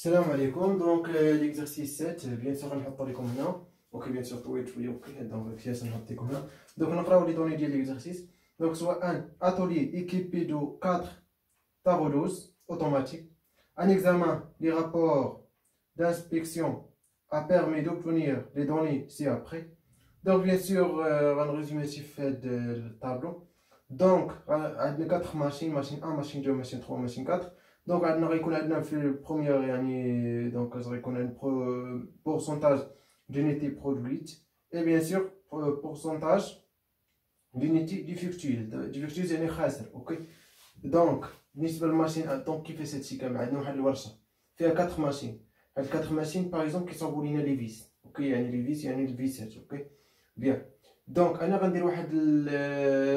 Salam alaikum. Donc l'exercice 7, bien sûr, on va لكم هنا. Ok, bien sûr, طويل شوية. Ok, donc كيفاش نحط لكم هنا. Donc نقراو les données ديال l'exercice. Donc soit un atelier équipé de 4 tableaux automatiques. Un examen des rapports d'inspection a permis d'obtenir les données ci-après. Donc bien sûr, on va résumer ce fait le tableau. Donc, on a 4 machines, machine 1, machine 2, machine 3, machine 4. Donc, on a fait le premier année, donc on a un pourcentage d'unités produites et bien sûr, pourcentage d'unités défectueuses. Défectueuses, c'est khasr, ok? Donc, بالنسبة للماشين donc qui fait cette séquence عندنا واحد الورشة فيها 4 ماشين. هاد 4 ماشين par exemple كيصاوبوا لينا لي فيس، اوكي؟ يعني لي فيس يعني الفيسات، اوكي؟ بيان. دونك انا غندير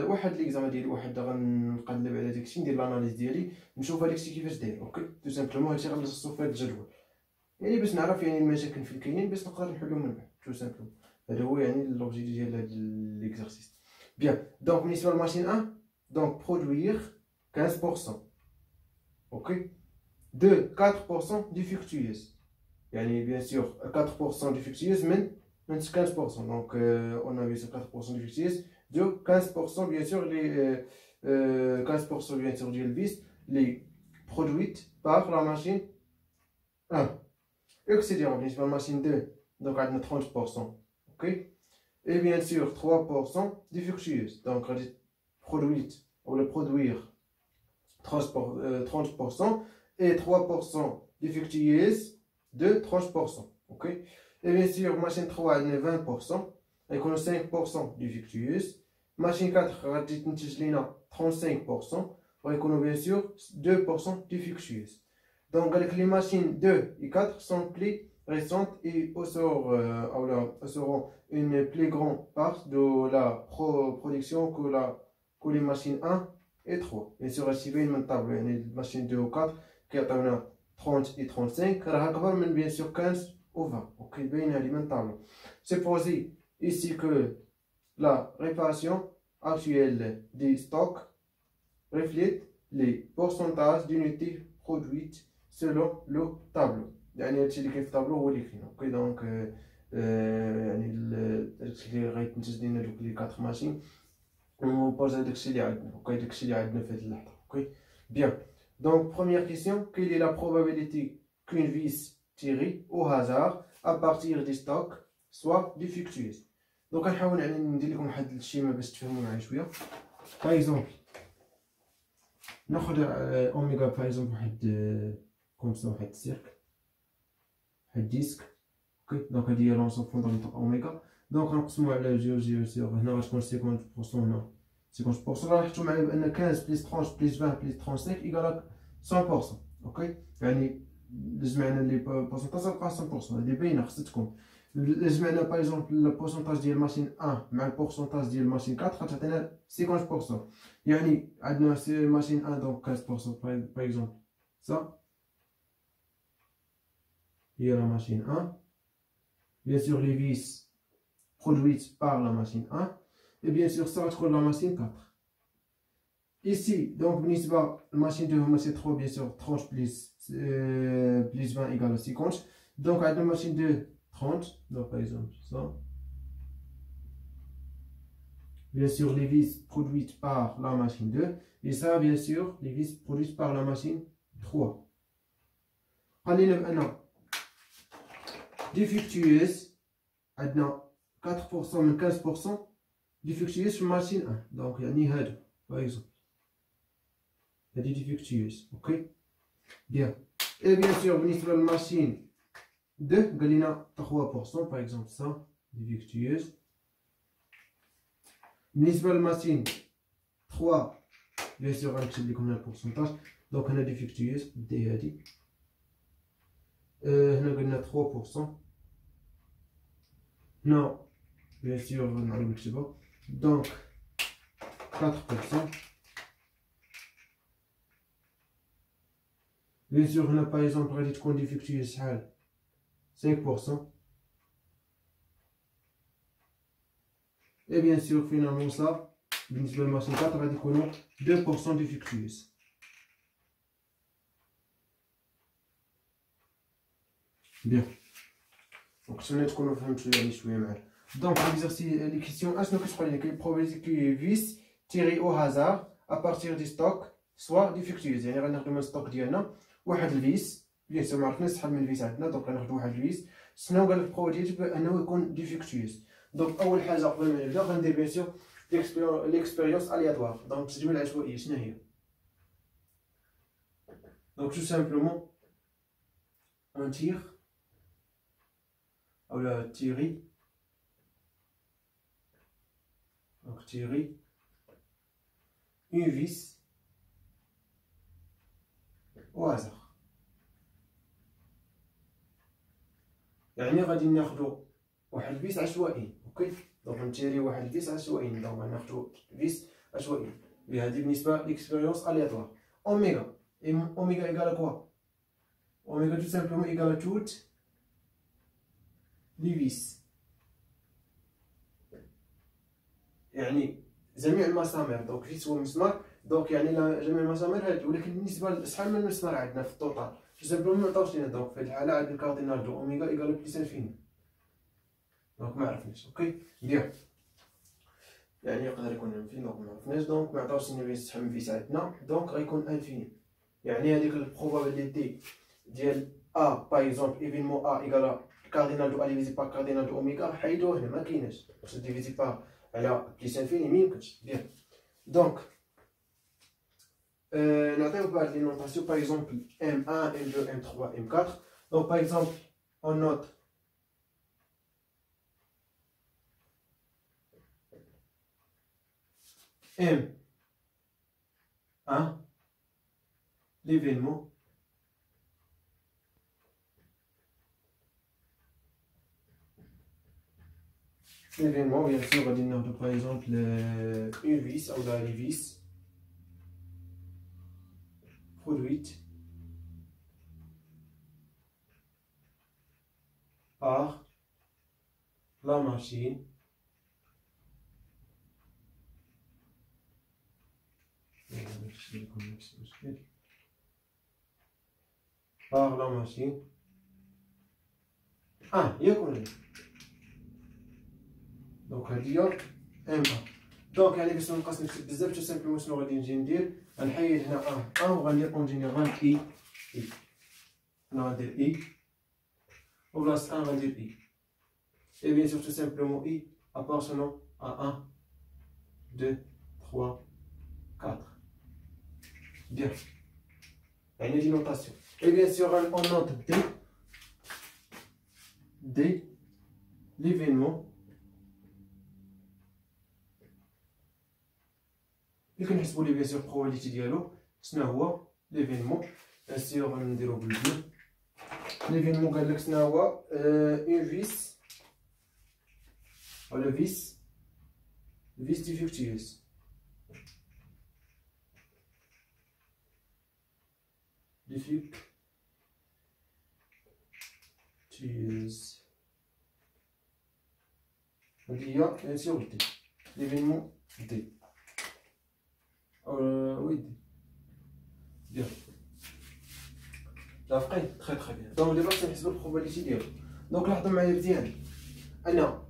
واحد ليكزامان ديالي، غنقلب على داكشي، ندير لاناليز ديالي، نشوف هاداكشي كيفاش داير، اوكي؟ تو سامبلومون هادشي غنلصقو في هاد الجدول، يعني باش نعرف يعني المشاكل فين كاينين باش نقدر نحلهم من بعد، تو سامبلومون. هذا هو يعني لوبجيكتيف ديال هاد ليكزارسيس. بيان. دونك بالنسبه للماشين 1، دونك برودوير 15%، اوكي؟ 4% défectueuse. يعني bien sûr 4% défectueuse من 15%. Donc on a bien sûr 4% défectueuse de 15% bien sûr les 15% bien sûr du vis les produites par la machine 1. Etc. بالنسبة la machine 2 donc on a 30%, ok? Et bien sûr 3% défectueuse. Donc on dit produite ou le produire 30% et 3% défectueuse de 30%, ok? Et bien sûr, machine 3 elle est 20%, et qu'on a 5% défectueuse. Machine 4 radit 35%, et qu'on a bien sûr 2% défectueuse. Donc avec les machines 2 et 4 sont plus récentes et seront une plus grande part de la production que les machines 1 et 3. Bien sûr, si vous avez table, les machines 2 ou 4 qui ont 30 et 35, bien sûr 15 ou 20. Ok, bien alimentable. C'est posé ici que la réparation actuelle des stocks reflète les pourcentages d'unités produites selon le tableau. يعني هادشي اللي كاين في الطابلو هو اللي كاين، اوكي؟ دونك يعني داكشي اللي غيتنتج لينا دوك لي 4 ماشين ونبوزا داكشي اللي عندنا، اوكي؟ داكشي اللي عندنا في هاد اللحظة، اوكي؟ بيان. Donc, première question, quelle est la probabilité qu'une vis tirée au hasard à partir des stocks soit défectueuse? Donc, غنحاول يعني ندير لكم واحد الشيما باش تفهموا معايا شويه. باغ اكزومبل ناخذ اوميغا باغ اكزومبل واحد كوم سا، واحد السيرك، واحد ديسك، اوكي؟ دونك هادي هي لونسون فوندامونتال اوميغا. دونك غنقسمو على جوج سيغ، هنا غتكون 50%، هنا 50%. لاحظتوا معايا بان 15 بلس 30 بلس 20 بلس 35 ايكال 100%، اوكي؟ يعني جمعنا لي بورسونتاج غتبقى 100%، هادي باينه خصها تكون. جمعنا باغ اكزومبل البورسونتاج ديال ماشين 1 مع البورسونتاج ديال ماشين 4 غتعطينا 50%. يعني عندنا ماشين 1 دونك 15% باغ اكزومبل سا هي لا ماشين 1. Bien sûr les vis produites par la machine 1 et bien sûr ça غتكون la machine 4. Ici, donc, la machine de c'est 3, bien sûr, 30 plus 20 égale à 50. Donc, à la machine de 30, donc par exemple, ça. Bien sûr, les vis produites par la machine 2. Et ça, bien sûr, les vis produites par la machine 3. Allez, maintenant, défectueuse, maintenant, 4% mais 15% défectueuse sur machine 1. Donc, il y a ni par exemple. هذه défectueuse, ok? Bien. Et bien sûr, بالنسبة للماشين 2 قال لنا 3% par exemple ça défectueuse. بالنسبة للماشين 3 bien sûr غنكتب لكم هنا البورسونتاج. دونك هنا défectueuse بدي هادي، هنا قلنا 3%، هنا bien sûr غنعاود نكتبها دونك 4%. Bien sûr, on a par exemple غادي تكون défectueuse شحال 5%. Et bien sûr, finalement ça, بالنسبة للماشين 4 غادي يكونوا 2% défectueuse. بيان. دونك نتمنى تكونوا فهمتوا يعني شويه معايا. دونك ليكزارسي لي كيسيون اشنو كتقول لي كاين probabilité كي فيس تيري او هازار ا بارتير دي ستوك سوا ديفيكتويز، يعني غناخدو من الستوك ديالنا واحد الفيس بيان سور معرفناش شحال من الفيس عندنا، دونك غناخدو واحد الفيس. شنو قال لك probabilité بانه يكون ديفيكتويز؟ دونك اول حاجه قبل ما نبدا غندير بيان سور ليكسبيريونس الياتوار، دونك التجربه العشوائيه شنو هي؟ دونك tout simplement on tire ou la tirer, donc tirer une vis au hasard. يعني غادي ناخدو واحد الفيس عشوائي، اوكي؟ دونك نتيري واحد الفيس عشوائي، دونك غناخدو فيس عشوائي. هذه بالنسبه ليكسبيريونس الياتوار. اوميغا، اوميغا ايكال كوا؟ اوميغا tout simplement ايكال توت لي فيس، يعني جميع المسامير. دونك فيس هو مسمار، دونك يعني جميع المسامير هادي، ولكن بالنسبه لشحال من مسمار عندنا في التوتال جو سامبلومون معطاوش لينا. دونك في هاد الحاله عندنا الكاردينال دو اوميغا ايكال بليس انفيني، دونك ما عرفناش. اوكي بيان، يعني يقدر يكون انفيني، دونك ما عرفناش، دونك ما عطاوش لينا شحال من فيس عندنا، دونك غيكون انفيني. يعني هذيك البروبابيليتي ديال ا باغ اكزومبل ايفينمون ا ايكال كاردينال دو ا ديفيزي بار كاردينال دو اوميغا، حيدوه هنا ما كايناش، باش ديفيزي بار على بليس انفيني ميمكنش. بيان، دونك نعطيو بعض لي نوطاسيون باغ اكزومبل M1 M2 M3 M4. دونك باغ اكزومبل اون نوت M1 l'événement bien sûr غادي ناخدو باغ اكزومبل اون فيس او لا لي فيس produite par la machine ياكل. دونك هادي هي ام ا. دونك يعني باش منبقاش نكتب بزاف تو سامبلومون شنو غادي نجي ندير، غنحيد هنا ا وغندير اونجينير غندير اي هنا غندير اي وبلاصه ان غندير اي. اي بيان سور تو سامبلومون اي ابارتونون ا 1 2 3 4. بيان، يعني دي نوطاسيون. اي بيان سور اون نوت دي ليفينمون اللي كنحسبو ليه بيان سور بروبابيليتي ديالو. شنو هو ليفينمون؟ بيان سور غنديرو بالبلو. ليفينمون قال لك شنو هو اون فيس ولا فيس ديفيكتيوس. هادي هي بيان سور دي ليفينمون دي. Oui, bien. لا فقين تري تري بيان. دونك دابا تنحسبو البروبابيليتي ديالو. دونك لاحظوا معايا مزيان ان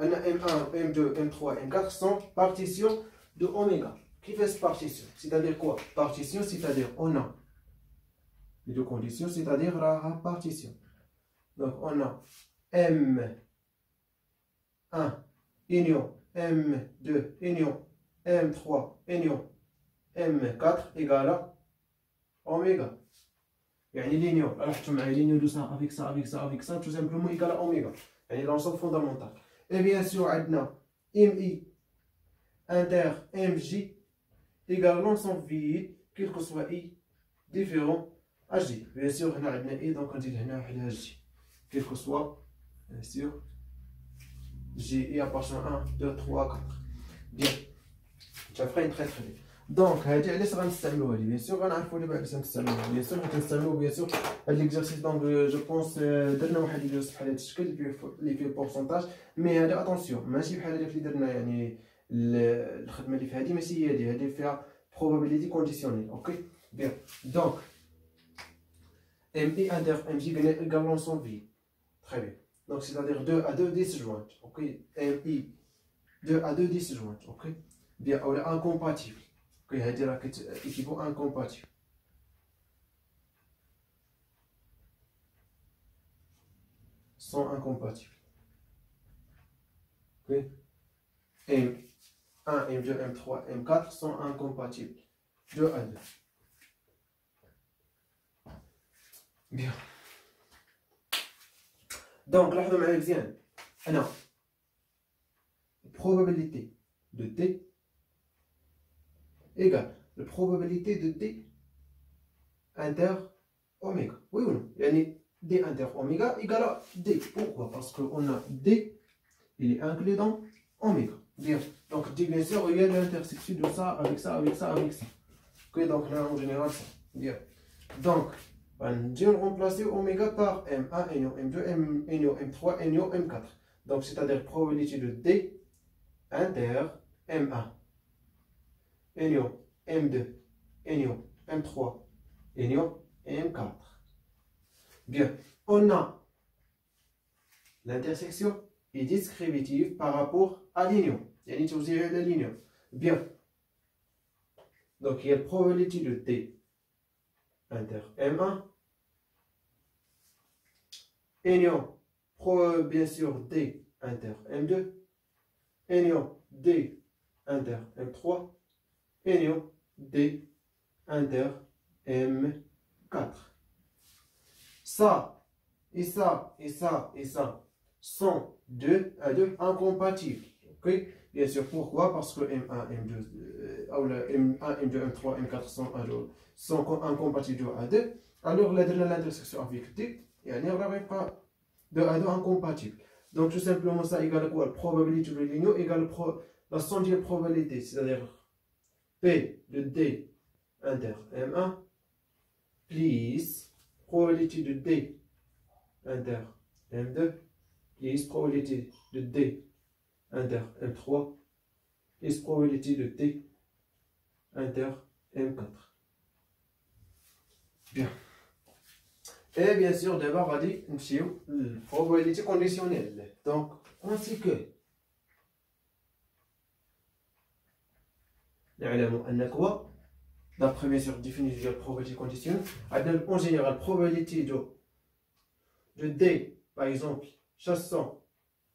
M1 M2 M3 M4 sont partitions de oméga. كيفاش partition؟ c'est-à-dire quoi partition c'est-à-dire on a les deux conditions, c'est-à-dire la partition. Donc on a M1 union M2 union M3 union M4 égale à oméga. يعني l'union, لاحظتوا معايا l'union de ça avec ça avec ça avec ça tout simplement égale à oméga. يعني l'ensemble fondamental. Et bien sûr عندنا MI inter MJ égale l'ensemble vide quel que soit I différent à J. Bien sûr هنا عندنا I donc غنزيد هنا وحدها J quel que soit bien sûr J I appartient 1 2 3 4. Bien. شافرين تري تري بيان. دونك هادي علاش غنستعملو هادي؟ بيان سور غنعرفو دابا علاش غنستعملوها. بيان سور غنستعملو بيان سور هاد ليكزارسيس. دونك جو بونس درنا واحد ليكزارسيس بحال هاد الشكل اللي فيه بورسونتاج، مي هذا اتونسيون ماشي بحال هذاك اللي درنا. يعني الخدمه اللي في هادي ماشي هي هادي فيها probability conditionnelle. اوكي بيان. دونك MI inter MJ égale l'ensemble vide. Très bien. Donc, c'est-à-dire 2 à 2 disjointes. Ok. MI 2 à 2 disjointes. Ok. Bien, ou incompatible. Ok, c'est-à-dire équivalent incompatible. Sont incompatibles. Ok. M1, M2, M3, M4 sont incompatibles. 2 à 2. Bien. Donc, لاحظوا معايا مزيان. أنا probabilité de D égale la probabilité de D inter oméga. Oui ou non? يعني D inter oméga égale à D. Pourquoi? Parce qu'on a D, il est inclus dans oméga. Bien. Donc, D, bien sûr, il y a l'intersection de ça, avec ça, avec ça, avec ça. Ok, donc là, en général, ça. Bien. Donc, on va remplacer oméga par M1, NO, M2, NO, M3, NO, M4. Donc, c'est-à-dire probabilité de D inter M1, NO, M2, NO, M3, NO et M4. Bien. On a l'intersection est distributive par rapport à l'union. Il y a la l'union. Bien. Donc, il y a la probabilité de D inter M1. Ayant bien sûr D inter M2. Ayant D inter M3. Ayant D inter M4. Ça, et ça, et ça, et ça sont 2 à 2 incompatibles. Ok? Bien sûr, pourquoi? Parce que M1, M2, M1, M2, M3, M4 sont incompatibles 2 à 2. Alors, l'intersection avec D, il y a un 2 à 2 incompatibles. Donc, tout simplement, ça égale quoi? La probabilité de l'union égale la centième probabilité, c'est-à-dire P de D inter M1 plus probabilité de D inter M2 plus probabilité de D inter M3 plus probabilité de D inter M4. Bien. Et bien sûr, d'abord, on va dire une probabilité conditionnelle. Donc, ainsi que نعلم أن quoi d'après bien sûr définition de probabilité conditionnelle, en général, probabilité de D, par exemple, chassant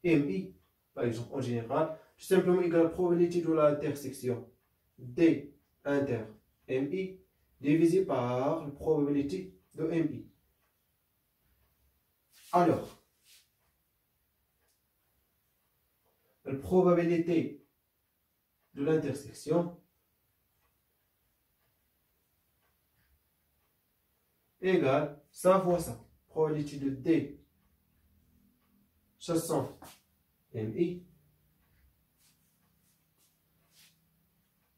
MI, par exemple, en général, tout simplement égale à la probabilité de l'intersection D inter MI divisé par la probabilité de MI. Alors, la probabilité de l'intersection égale ça fois ça. Probabilité de D chassant MI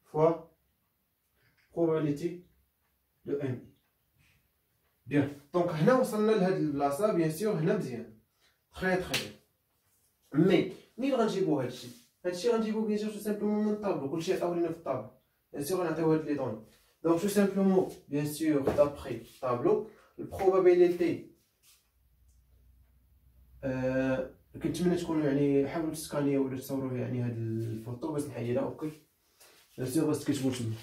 fois probabilité de MI. Bien. Donc, هنا وصلنا لهاد البلاصة bien sûr هنا مزيان. Très très bien. Mais, منين غنجيبو هادشي؟ هادشي غنجيبو bien sûr tout simplement من الطابلو. كلشي عطاو لينا في الطابلو. Bien sûr غنعطيو هاد لي دوني. Donc, tout simplement, bien sûr, d'après le tableau, la probabilité كنتمنى تكونوا يعني حاولوا تسكانيو ولا تصوروا يعني هاد الفوتو باش نحيدها اوكي. bien sûr باش تكتبوا تما.